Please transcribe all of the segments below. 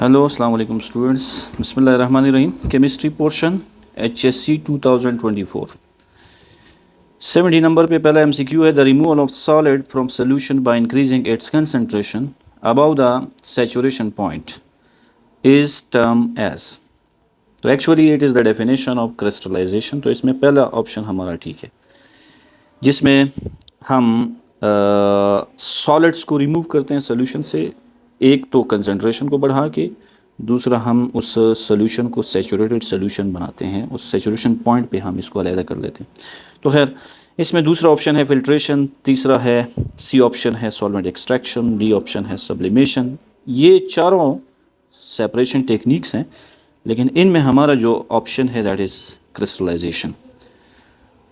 Hello अस्सलाम वालेकुम students, बिस्मिल्लाहिर्रहमानिर्रहीम। केमिस्ट्री पोर्शन HSC 2024 70 नंबर पे पहला MCQ है। The removal of solid from solution by increasing its concentration above the saturation point is term as. तो actually it is the definition of crystallisation. तो इसमें पहला ऑप्शन हमारा ठीक है, जिसमें हम सॉलिड्स को रिमूव करते हैं सोल्यूशन से। एक तो कंसंट्रेशन को बढ़ा के, दूसरा हम उस सोल्यूशन को सैचुरेटेड सोल्यूशन बनाते हैं, उस सैचुरेशन पॉइंट पे हम इसको अलग कर लेते हैं। तो खैर इसमें दूसरा ऑप्शन है फिल्ट्रेशन, तीसरा है सी ऑप्शन है सॉल्वेंट एक्सट्रैक्शन, डी ऑप्शन है सब्लिमेशन। ये चारों सेपरेशन टेक्निक्स हैं, लेकिन इनमें हमारा जो ऑप्शन है दैट इज़ क्रिस्टलाइजेशन।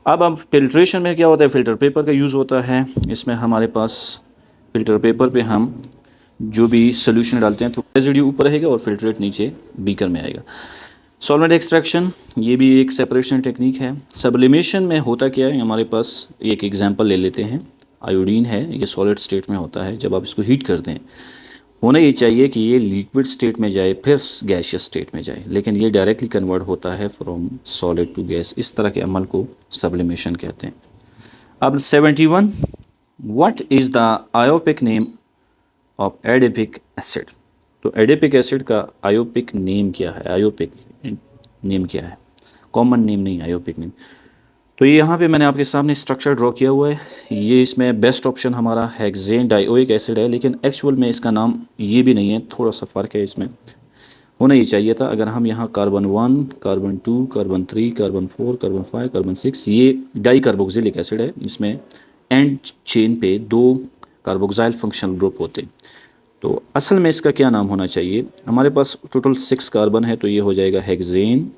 अब फिल्ट्रेशन में क्या होता है, फ़िल्टर पेपर का यूज़ होता है। इसमें हमारे पास फ़िल्टर पेपर पे हम जो भी सोल्यूशन डालते हैं तो रेजिड्यू ऊपर रहेगा और फिल्ट्रेट नीचे बीकर में आएगा। सॉल्वेंट एक्सट्रैक्शन ये भी एक सेपरेशन टेक्निक है। सब्लिमेशन में होता क्या है, हमारे पास एक एग्जांपल ले लेते हैं। आयोडीन है, ये सॉलिड स्टेट में होता है। जब आप इसको हीट करते हैं, होना ये चाहिए कि ये लिक्विड स्टेट में जाए फिर गैसियस स्टेट में जाए, लेकिन ये डायरेक्टली कन्वर्ट होता है फ्रॉम सॉलिड टू गैस। इस तरह के अमल को सब्लिमेशन कहते हैं। अब 71, what is the IUPAC name of adipic acid. तो एडिपिक एसिड का आयोपिक नेम क्या है, आयोपिक नेम क्या है, कॉमन नेम नहीं, आयोपिक नेम। तो ये यहाँ पे मैंने आपके सामने स्ट्रक्चर ड्रॉ किया हुआ है। ये इसमें बेस्ट ऑप्शन हमारा हेक्सेन डाइओइक एसिड है, लेकिन एक्चुअल में इसका नाम ये भी नहीं है, थोड़ा सा फ़र्क है इसमें। होना ये चाहिए था, अगर हम यहाँ carbon 1, carbon 2, carbon 3, carbon 4, carbon 5, carbon 6, ये डाई कार्बोक्सिलिक एसिड है। इसमें एंड चेन पे 2 कार्बोक्साइल फंक्शनल ग्रुप होते हैं। तो असल में इसका क्या नाम होना चाहिए, हमारे पास टोटल 6 कार्बन है, तो ये हो जाएगा हेक्सेन।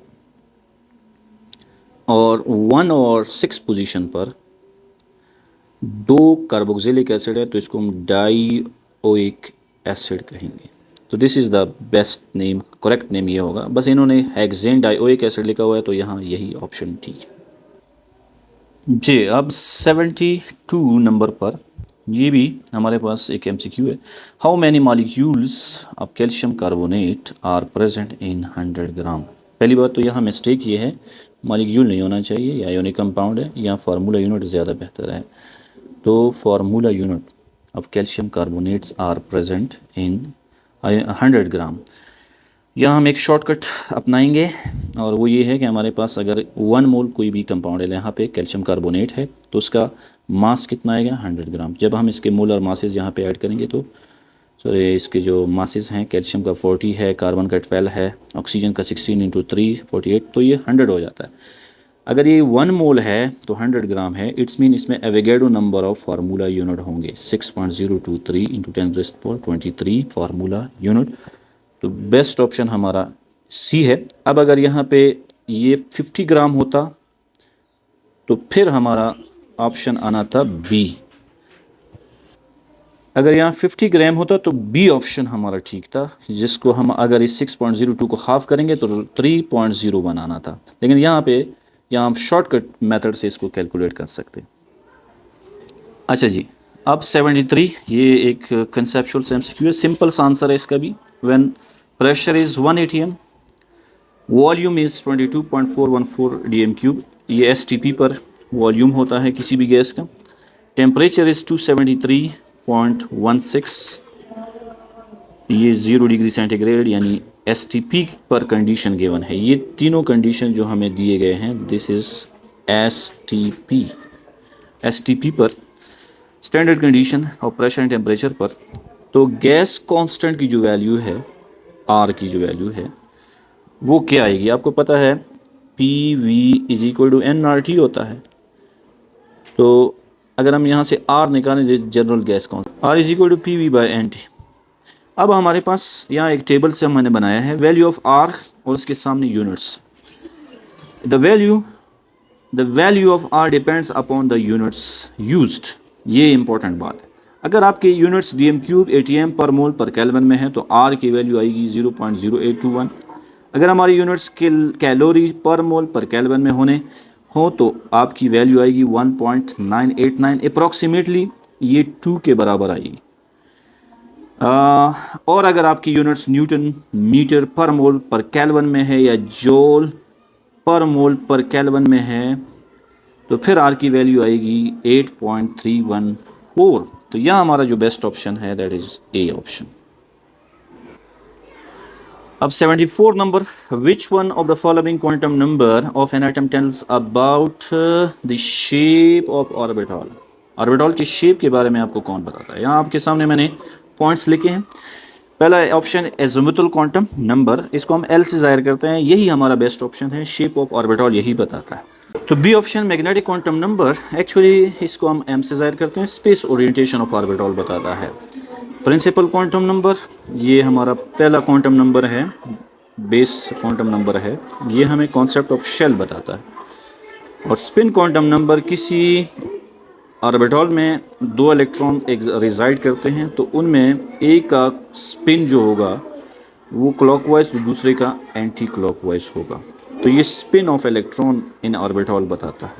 और 1 और 6 पोजीशन पर 2 कार्बोक्सिलिक एसिड है, तो इसको हम डाइओइक एसिड कहेंगे। तो this is the best name, correct name ये होगा। बस इन्होंने हेक्सेन डाइओइक एसिड लिखा हुआ है, तो यहाँ यही ऑप्शन ठीक है जी। अब 72 नंबर पर ये भी हमारे पास एक MCQ है। How many molecules of calcium carbonate are present in 100 gram. पहली बात तो यहाँ मिस्टेक ये है, मॉलिक्यूल नहीं होना चाहिए, या आयोनिक कंपाउंड है, या फार्मूला यूनिट ज़्यादा बेहतर है। तो formula unit of calcium carbonates are present in 100 gram. यहाँ हम एक शॉर्टकट अपनाएंगे, और वो ये है कि हमारे पास अगर 1 मोल कोई भी कंपाउंड है, यहाँ पे कैल्शियम कार्बोनेट है, तो उसका मास कितना आएगा, 100 ग्राम। जब हम इसके मोलर मासेस यहाँ पे ऐड करेंगे तो सॉरी इसके जो मासेस हैं, कैल्शियम का 40 है, कार्बन का 12 है, ऑक्सीजन का 16 × 3 48, तो ये 100 हो जाता है। अगर ये 1 मोल है तो 100 ग्राम है, इट्स मीन इसमें Avogadro number of formula unit होंगे 6.023 × 10⁻23 फार्मूला यूनिट। तो बेस्ट ऑप्शन हमारा सी है। अब अगर यहाँ पे ये 50 ग्राम होता तो फिर हमारा ऑप्शन आना था बी। अगर यहाँ 50 ग्राम होता तो बी ऑप्शन हमारा ठीक था, जिसको हम अगर इस 6.02 को हाफ करेंगे तो 3.0 बनाना था। लेकिन यहाँ हम शॉर्टकट मेथड से इसको कैलकुलेट कर सकते हैं। अच्छा जी, अब 73, ये एक कंसेप्चुअल MCQ है, सिंपल सा आंसर है इसका भी। When pressure is 1 atm, volume is 22.414 dm³, ये STP पर वॉल्यूम होता है किसी भी गैस का। टेम्परेचर इज़ 273.16, ये 0 डिग्री सेंटीग्रेड, यानी STP पर कंडीशन गिवन है। ये तीनों कंडीशन जो हमें दिए गए हैं, दिस इज़ STP पर स्टैंडर्ड कंडीशन और प्रेशर एंड टेम्परेचर पर। तो गैस कांस्टेंट की जो वैल्यू है, R की जो वैल्यू है, वो क्या आएगी, आपको पता है PV = nRT होता है। तो अगर हम यहाँ से R निकालें, general gas constant, R = PV/NT। अब हमारे पास यहाँ एक टेबल से मैंने बनाया है वैल्यू ऑफ R और उसके सामने units. The value of R depends upon the units used. ये इंपॉर्टेंट बात है। अगर आपके यूनिट्स dm³ atm पर मोल पर केल्विन में है तो R की वैल्यू आएगी 0.0821। अगर हमारी यूनिट्स कैलोरी पर मोल पर केल्विन में हो तो आपकी वैल्यू आएगी 1.989, अप्रॉक्सीमेटली ये 2 के बराबर आएगी। और अगर आपकी यूनिट्स न्यूटन मीटर पर मोल पर केल्विन में है या जूल पर मोल पर केल्विन में है, तो फिर आर की वैल्यू आएगी 8.314। तो यह हमारा जो बेस्ट ऑप्शन है दैट इज ए ऑप्शन। अब 74 number, which one of the following quantum number of an atom tells about the shape of orbital. Orbital की शेप के बारे में आपको कौन बताता है। यहाँ आपके सामने मैंने पॉइंट्स लिखे हैं। पहला ऑप्शन एज़िमुथल क्वांटम नंबर, इसको हम एल से जाहिर करते हैं, यही हमारा बेस्ट ऑप्शन है। शेप ऑफ ऑर्बिटल यही बताता है। तो B option magnetic quantum number, actually इसको हम एम से जाहिर करते हैं, स्पेस ओरिएंटेशन ऑफ ऑर्बिटल बताता है। प्रिंसिपल क्वांटम नंबर, ये हमारा पहला क्वांटम नंबर है, बेस क्वांटम नंबर है, ये हमें कॉन्सेप्ट ऑफ शेल बताता है। और स्पिन क्वांटम नंबर, किसी ऑर्बिटल में दो इलेक्ट्रॉन रिजाइड करते हैं तो उनमें एक का स्पिन जो होगा वो क्लॉकवाइज तो दूसरे का एंटी क्लॉकवाइज होगा। तो ये spin of electron in orbital बताता है।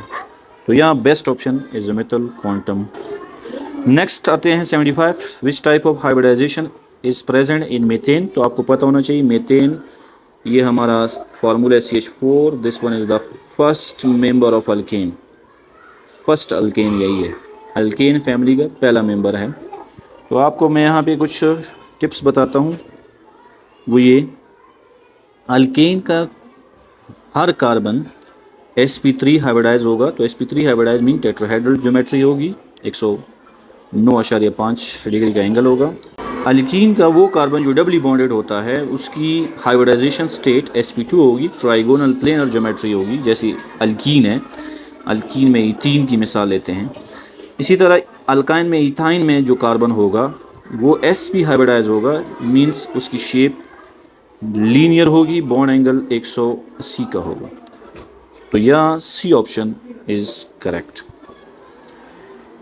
तो यहाँ best option azimuthal quantum. Next आते हैं 75, which type of hybridization is present in methane. तो आपको पता होना चाहिए मीथेन, ये हमारा फार्मूला है CH4, this one is the first member of alkane. First alkane यही है, अल्केन फैमिली का पहला मेंबर है। तो आपको मैं यहाँ पे कुछ टिप्स बताता हूँ। वो ये, अल्केन का हर कार्बन sp3 हाइब्रिडाइज होगा। तो sp3 hybridise mean tetrahedral geometry होगी, 109.5 डिग्री का एंगल होगा। अल्कीन का वो कार्बन जो डबली बॉन्डेड होता है उसकी हाइब्रिडाइजेशन स्टेट sp2 होगी, ट्राइगोनल प्लेनर ज्योमेट्री होगी, जैसी अल्कीन है। अल्कीन में इथीन की मिसाल लेते हैं। इसी तरह अल्काइन में इथाइन में जो कार्बन होगा वो sp हाइब्रिडाइज होगा, मींस उसकी शेप लीनियर होगी, बॉन्ड एंगल 180 का होगा। तो यह सी ऑप्शन इज़ करेक्ट।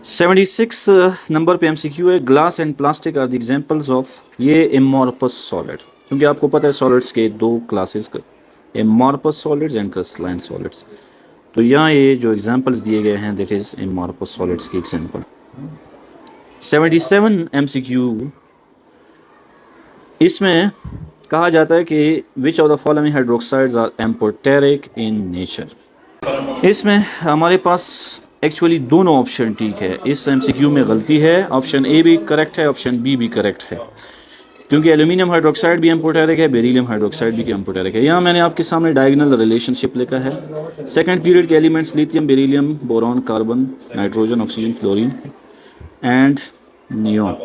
76 नंबर पे MCQ है, glass and plastic are the examples of, ये एमॉर्फस सॉलिड, क्योंकि आपको पता है सॉलिड्स के दो classes, amorphous solids and crystalline solids. तो यहाँ ये जो एग्जांपल्स दिए गए हैं दैट इज़ एमॉर्फस सॉलिड्स की एग्जांपल। 77 MCQ, इसमें कहा जाता है कि which of the following hydroxides are amphoteric in nature. इसमें हमारे पास एक्चुअली दोनों ऑप्शन ठीक है। इस MCQ में गलती है, ऑप्शन ए भी करेक्ट है, ऑप्शन बी भी करेक्ट है, क्योंकि एल्यूमिनियम हाइड्रोक्साइड भी एम्फोटेरिक है, बेरिलियम हाइड्रोक्साइड भी एम्फोटेरिक है। यहाँ मैंने आपके सामने डायगोनल रिलेशनशिप लिखा है। सेकंड पीरियड के elements lithium, beryllium, boron, carbon, nitrogen, oxygen, fluorine and neon.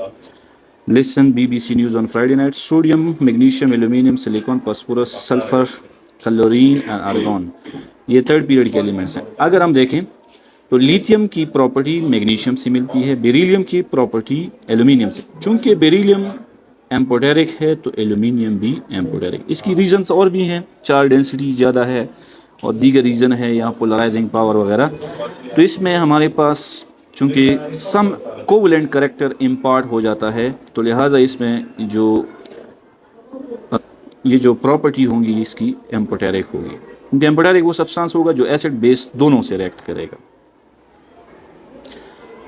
Listen BBC news on Friday night. Sodium, magnesium, aluminium, silicon, phosphorus, sulphur, chlorine and argon, ये थर्ड पीरियड के elements हैं। अगर हम देखें तो लिथियम की property magnesium से मिलती है, बेरिलियम की प्रॉपर्टी एल्यूमिनियम से। चूँकि बेरिलियम एम्फोटेरिक है तो एल्यूमिनियम भी एम्फोटेरिक। इसकी रीजंस और भी हैं, चार्ज डेंसिटी ज़्यादा है और दीगर रीज़न है, यहाँ पोलराइजिंग पावर वगैरह। तो इसमें हमारे पास चूँकि सम कोवलेंट करेक्टर इम्पार्ट हो जाता है, तो लिहाजा इसमें ये जो प्रॉपर्टी होंगी इसकी एम्फोटेरिक होगी, क्योंकि एम्फोटेरिक वो सब्सटेंस होगा जो एसिड बेस दोनों से रिएक्ट करेगा।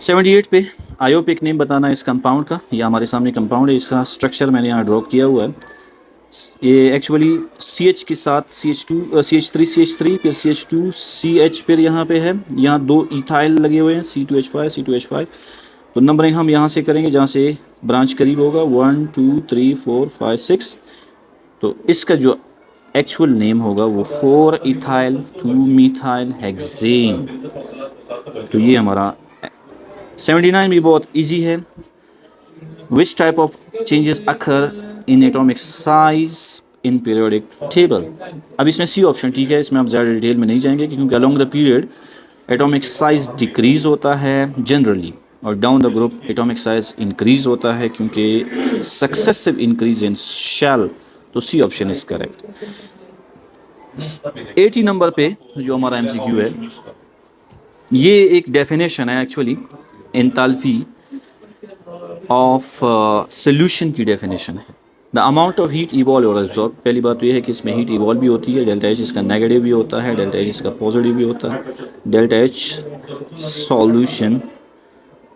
78 पे आयोपिक नेम बताना इस कंपाउंड का। ये हमारे सामने कंपाउंड है, इसका स्ट्रक्चर मैंने यहाँ ड्रॉ किया हुआ है। ये एक्चुअली CH के साथ CH3 फिर CH2 CH फिर यहाँ पे है, यहाँ दो इथाइल लगे हुए हैं, C2H5। तो नंबरिंग हम यहाँ से करेंगे जहाँ से ब्रांच करीब होगा, 1 2 3 4 5 6। तो इसका जो एक्चुअल नेम होगा वो 4 इथाइल 2 मिथाइल हेक्सेन। तो ये हमारा 79 भी बहुत इजी है। विच type of changes occur in atomic size in periodic table. अब इसमें सी ऑप्शन ठीक है, इसमें आप ज़्यादा डिटेल में नहीं जाएंगे, क्योंकि along the period atomic size decrease होता है जनरली, और down the group atomic size increase होता है, क्योंकि सक्सेसिव इंक्रीज इन शेल। तो सी ऑप्शन इज करेक्ट। 80 नंबर पे जो हमारा MCQ है, ये एक डेफिनेशन है एक्चुअली एंथैल्पी ऑफ सोल्यूशन की डेफिनेशन है। The amount of heat evolve और एब्जॉर्ब। पहली बात तो ये है कि इसमें हीट इवॉल्व भी होती है, डेल्टा H इसका नेगेटिव भी होता है, डेल्टा H इसका पॉजिटिव भी होता है। डेल्टा H सॉल्यूशन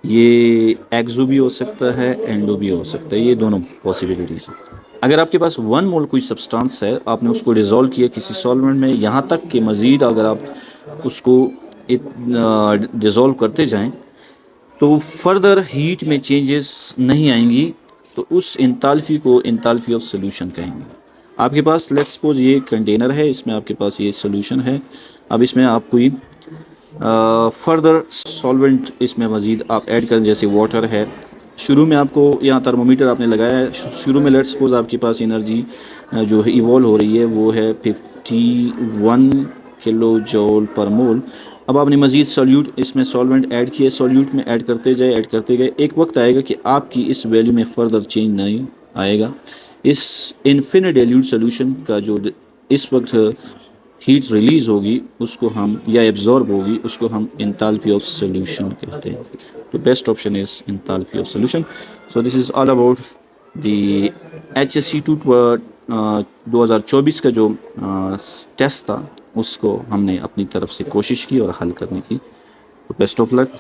ये एक्सो भी हो सकता है, एंडो भी हो सकता है, ये दोनों पॉसिबिलिटीज़ हैं। अगर आपके पास 1 मोल कोई सब्सटेंस है, आपने उसको डिज़ोल्व किया किसी सॉल्वेंट में, यहाँ तक कि मज़ीद अगर आप उसको डिज़ोल्व करते जाएं तो फर्दर हीट में चेंजेस नहीं आएंगी, तो उस इंताल्फी को इंताल्फी ऑफ सोल्यूशन कहेंगे। आपके पास लेट्स सपोज ये कंटेनर है, इसमें आपके पास ये सोल्यूशन है। अब इसमें आप कोई फर्दर सॉल्वेंट इसमें मज़ीद आप ऐड करें, जैसे वाटर है। शुरू में आपको यहाँ थर्मोमीटर आपने लगाया है, शुरू में लेट्स सपोज आपके पास एनर्जी जो है इवॉल्व हो रही है वो है 51 किलो जूल पर मोल। अब आपने मज़ीद सॉल्यूट इसमें सॉल्वेंट ऐड किए, सॉल्यूट में ऐड करते जाए, ऐड करते गए, एक वक्त आएगा कि आपकी इस वैल्यू में फर्दर चेंज नहीं आएगा। इस इन्फिनिट डाइल्यूट सोल्यूशन का जो इस वक्त हीट रिलीज़ होगी उसको हम, या एब्जॉर्ब होगी, उसको हम इंताल्फी ऑफ सोल्यूशन कहते हैं। तो best option is enthalpy of solution. So this is all about the HSC2 2024 का जो टेस्ट था उसको हमने अपनी तरफ से कोशिश की और हल करने की। तो बेस्ट ऑफ लक।